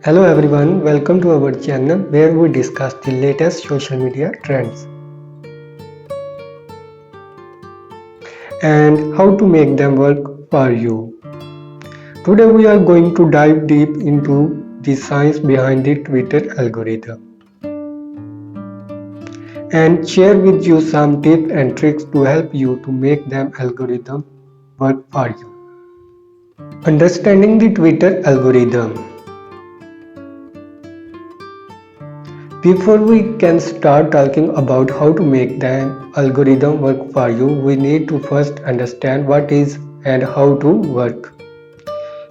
Hello everyone, welcome to our channel where we discuss the latest social media trends and how to make them work for you. Today we are going to dive deep into the science behind the Twitter algorithm and share with you some tips and tricks to help you to make them algorithm work for you. Understanding the Twitter algorithm. Before we can start talking about how to make the algorithm work for you, we need to first understand what is and how to work.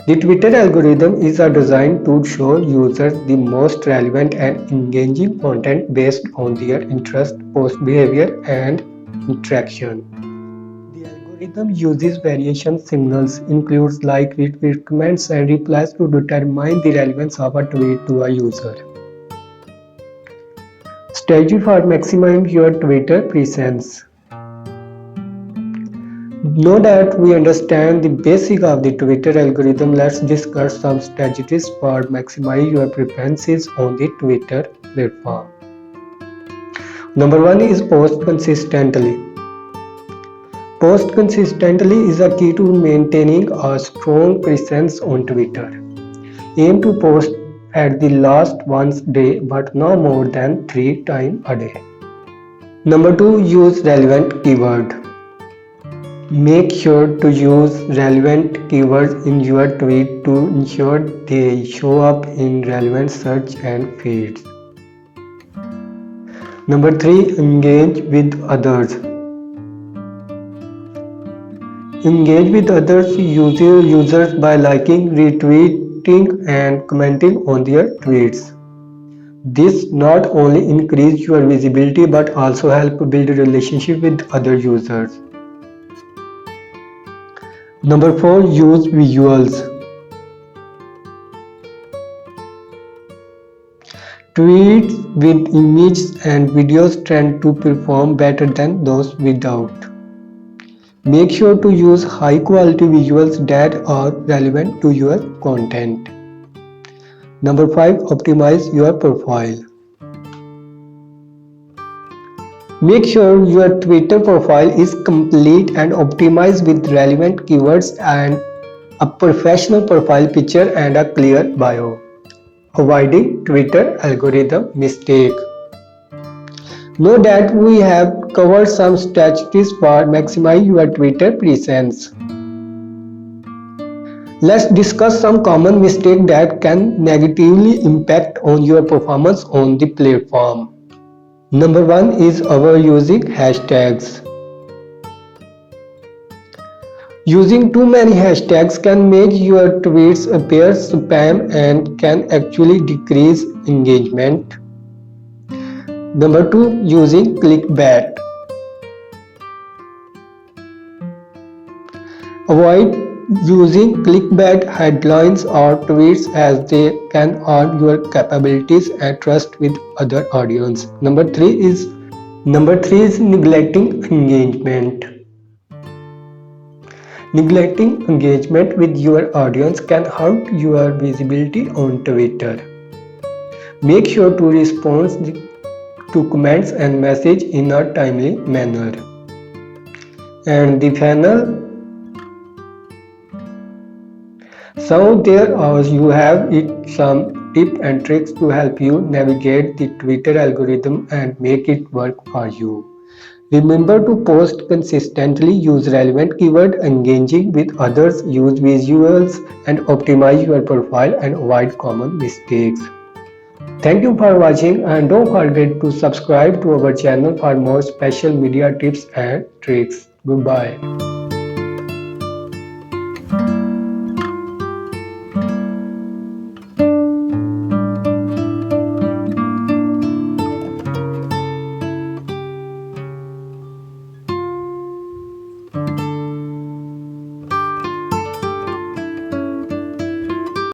The Twitter algorithm is designed to show users the most relevant and engaging content based on their interest, post behavior, and interaction. The algorithm uses variation signals, includes like, retweet, comments, and replies to determine the relevance of a tweet to a user. Strategy for maximizing your Twitter presence. Now that we understand the basic of the Twitter algorithm, let's discuss some strategies for maximizing your preferences on the Twitter platform. Number one is post consistently. Post consistently is a key to maintaining a strong presence on Twitter. Aim to post at the last once a day but no more than 3 times a day. Number two, use relevant keyword. Make sure to use relevant keywords in your tweet to ensure they show up in relevant search and feeds. Number 3. Engage with others. Engage with others users by liking, retweeting and commenting on their tweets. This not only increases your visibility but also help build a relationship with other users. Number 4. Use visuals. Tweets with images and videos tend to perform better than those without. Make sure to use high quality visuals that are relevant to your content. Number 5. Optimize your profile. Make sure your Twitter profile is complete and optimized with relevant keywords and a professional profile picture and a clear bio. Avoiding Twitter algorithm mistake. Know that we have covered some strategies for maximizing your Twitter presence. Let's discuss some common mistakes that can negatively impact on your performance on the platform. Number 1 is overusing hashtags. Using too many hashtags can make your tweets appear spam and can actually decrease engagement. Number 2. Using clickbait. Avoid using clickbait headlines or tweets as they can harm your capabilities and trust with other audience. Number 3 is neglecting engagement. Neglecting engagement with your audience can hurt your visibility on Twitter. Make sure to respond to comments and messages in a timely manner. And the final, so there are you have some tips and tricks to help you navigate the Twitter algorithm and make it work for you. Remember to post consistently, use relevant keyword, engaging with others, use visuals and optimize your profile and avoid common mistakes. Thank you for watching and don't forget to subscribe to our channel for more special media tips and tricks. Goodbye.